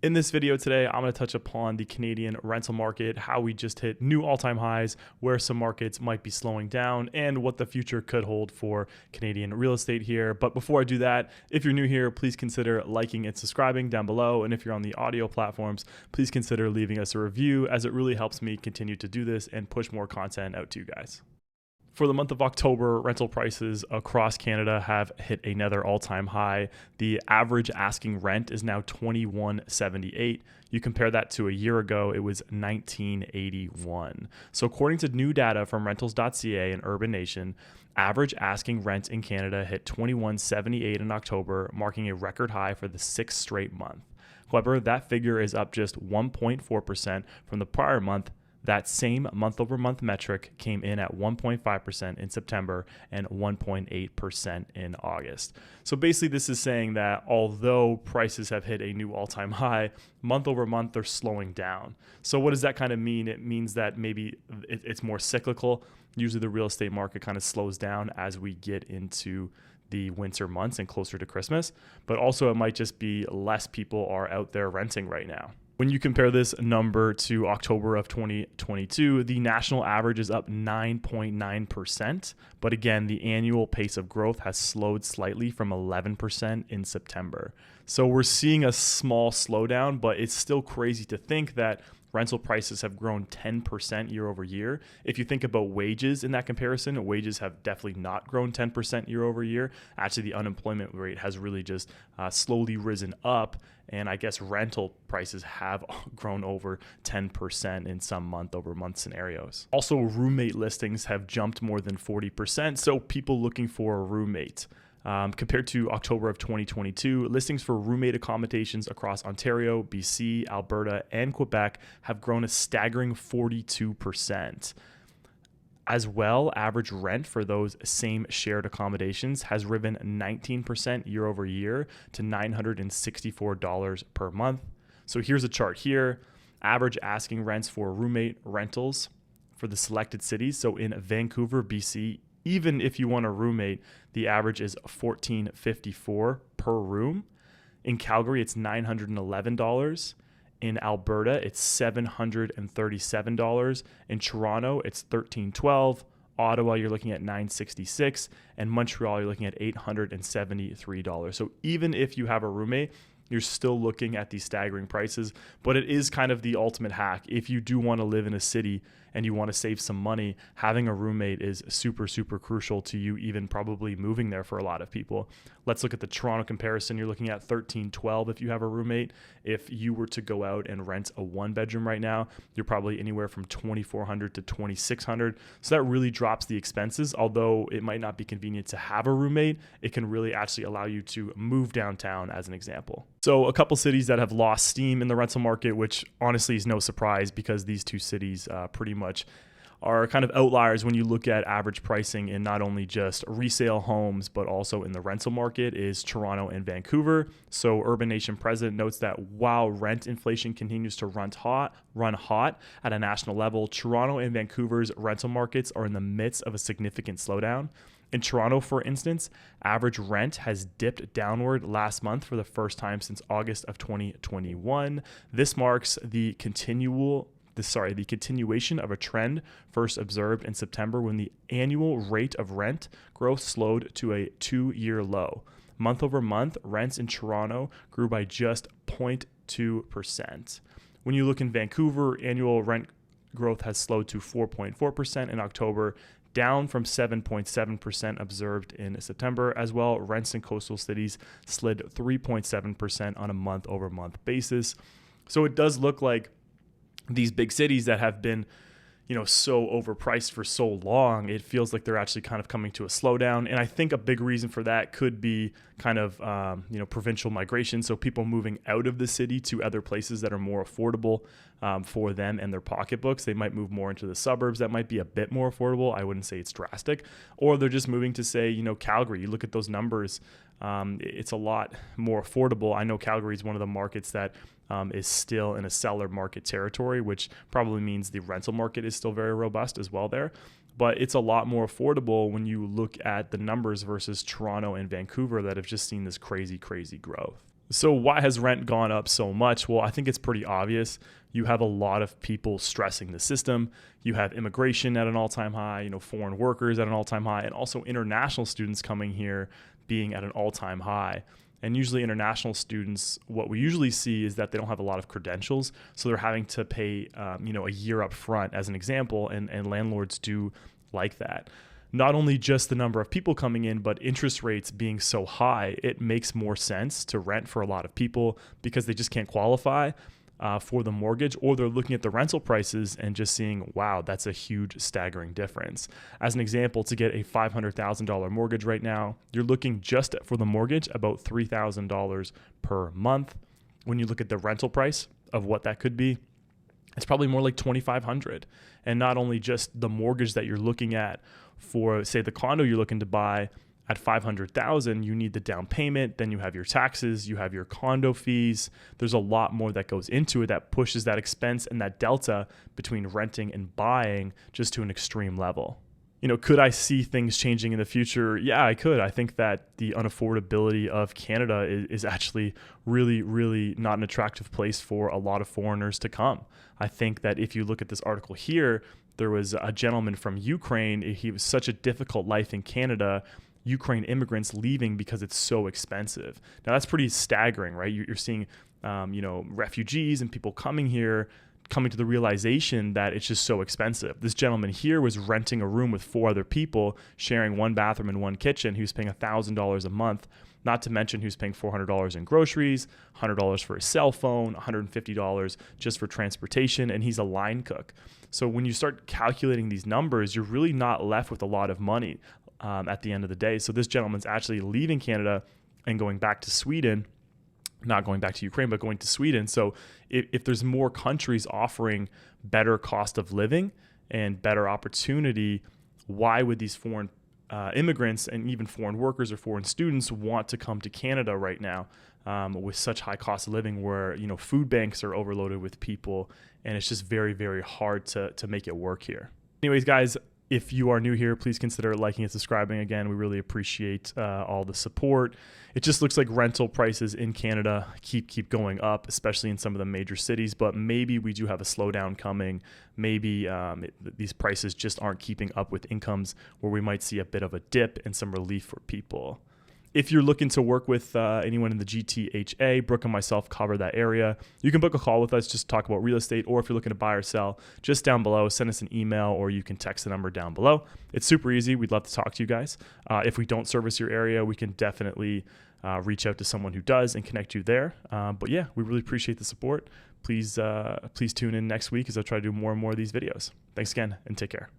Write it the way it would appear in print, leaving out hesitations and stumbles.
In this video today, I'm going to touch upon the Canadian rental market, how we just hit new all-time highs, where some markets might be slowing down, and what the future could hold for Canadian real estate here. But before I do that, if you're new here, please consider liking and subscribing down below. And if you're on the audio platforms, please consider leaving us a review, as it really helps me continue to do this and push more content out to you guys. For the month of October, rental prices across Canada have hit another all-time high. The average asking rent is now $21.78. You compare that to a year ago, it was $19.81. So according to new data from rentals.ca and Urban Nation, average asking rent in Canada hit $21.78 in October, marking a record high for the sixth straight month. However, that figure is up just 1.4% from the prior month. That same month-over-month metric came in at 1.5% in September and 1.8% in August. So basically this is saying that although prices have hit a new all-time high, month-over-month they're slowing down. So what does that kind of mean? It means that maybe it's more cyclical. Usually the real estate market kind of slows down as we get into the winter months and closer to Christmas, but also it might just be less people are out there renting right now. When you compare this number to October of 2022, the national average is up 9.9%. But again, the annual pace of growth has slowed slightly from 11% in September. So we're seeing a small slowdown, but it's still crazy to think that rental prices have grown 10% year over year. If you think about wages in that comparison, wages have definitely not grown 10% year over year. Actually, the unemployment rate has really just slowly risen up. And I guess rental prices have grown over 10% in some month-over-month scenarios. Also, roommate listings have jumped more than 40%. So people looking for a roommate. Compared to October of 2022, listings for roommate accommodations across Ontario, BC, Alberta, and Quebec have grown a staggering 42%. As well, average rent for those same shared accommodations has risen 19% year over year to $964 per month. So here's a chart here. Average asking rents for roommate rentals for the selected cities. So in Vancouver, BC, even if you want a roommate, the average is $1,454 per room. In Calgary, it's $911. In Alberta, it's $737. In Toronto, it's $1,312. Ottawa, you're looking at $966. And Montreal, you're looking at $873. So even if you have a roommate, you're still looking at these staggering prices, but it is kind of the ultimate hack. If you do want to live in a city and you want to save some money, having a roommate is super, super crucial to you even probably moving there for a lot of people. Let's look at the Toronto comparison. You're looking at $1,312 if you have a roommate. If you were to go out and rent a one-bedroom right now, you're probably anywhere from $2,400 to $2,600. So that really drops the expenses. Although it might not be convenient to have a roommate, it can really actually allow you to move downtown as an example. So a couple cities that have lost steam in the rental market, which honestly is no surprise because these two cities pretty much are kind of outliers when you look at average pricing in not only just resale homes, but also in the rental market, is Toronto and Vancouver. So Urban Nation president notes that while rent inflation continues to run hot at a national level, Toronto and Vancouver's rental markets are in the midst of a significant slowdown. In Toronto, for instance, average rent has dipped downward last month for the first time since August of 2021. This marks the continuation of a trend first observed in September when the annual rate of rent growth slowed to a 2-year low. Month over month, rents in Toronto grew by just 0.2%. When you look in Vancouver, annual rent growth has slowed to 4.4% in October, down from 7.7% observed in September. As well, rents in coastal cities slid 3.7% on a month-over-month basis. So it does look like these big cities that have been, so overpriced for so long, it feels like they're actually kind of coming to a slowdown. And I think a big reason for that could be kind of, provincial migration. So people moving out of the city to other places that are more affordable for them and their pocketbooks. They might move more into the suburbs. That might be a bit more affordable. I wouldn't say it's drastic. Or they're just moving to, say, Calgary. You look at those numbers. It's a lot more affordable. I know Calgary is one of the markets that is still in a seller market territory, which probably means the rental market is still very robust as well there. But it's a lot more affordable when you look at the numbers versus Toronto and Vancouver that have just seen this crazy, crazy growth. So why has rent gone up so much? Well, I think it's pretty obvious. You have a lot of people stressing the system. You have immigration at an all-time high, foreign workers at an all-time high, and also international students coming here being at an all-time high. And usually international students, what we usually see is that they don't have a lot of credentials. So they're having to pay, a year up front as an example, and landlords do like that. Not only just the number of people coming in, but interest rates being so high, it makes more sense to rent for a lot of people because they just can't qualify for the mortgage, or they're looking at the rental prices and just seeing, wow, that's a huge staggering difference. As an example, to get a $500,000 mortgage right now, you're looking just for the mortgage about $3,000 per month. When you look at the rental price of what that could be, it's probably more like $2,500. And not only just the mortgage that you're looking at for, say, the condo you're looking to buy at $500,000, you need the down payment, then you have your taxes, you have your condo fees. There's a lot more that goes into it that pushes that expense and that delta between renting and buying just to an extreme level. Could I see things changing in the future? Yeah, I could. I think that the unaffordability of Canada is actually really, really not an attractive place for a lot of foreigners to come. I think that if you look at this article here, there was a gentleman from Ukraine. He was such a difficult life in Canada. Ukraine immigrants leaving because it's so expensive. Now that's pretty staggering, right? You're seeing, refugees and people coming here, coming to the realization that it's just so expensive. This gentleman here was renting a room with 4 other people, sharing 1 bathroom and 1 kitchen. He was paying $1,000 a month. Not to mention he was paying $400 in groceries, $100 for his cell phone, $150 just for transportation, and he's a line cook. So when you start calculating these numbers, you're really not left with a lot of money at the end of the day. So this gentleman's actually leaving Canada and going back to Sweden, not going back to Ukraine, but going to Sweden. So if there's more countries offering better cost of living and better opportunity, why would these foreign immigrants and even foreign workers or foreign students want to come to Canada right now with such high cost of living where, food banks are overloaded with people and it's just very, very hard to make it work here. Anyways, guys, if you are new here, please consider liking and subscribing. Again, we really appreciate all the support. It just looks like rental prices in Canada keep going up, especially in some of the major cities, but maybe we do have a slowdown coming. Maybe these prices just aren't keeping up with incomes where we might see a bit of a dip and some relief for people. If you're looking to work with anyone in the GTHA, Brooke and myself cover that area. You can book a call with us, just talk about real estate, or if you're looking to buy or sell, just down below, send us an email or you can text the number down below. It's super easy. We'd love to talk to you guys. If we don't service your area, we can definitely reach out to someone who does and connect you there. But yeah, we really appreciate the support. Please tune in next week as I try to do more and more of these videos. Thanks again and take care.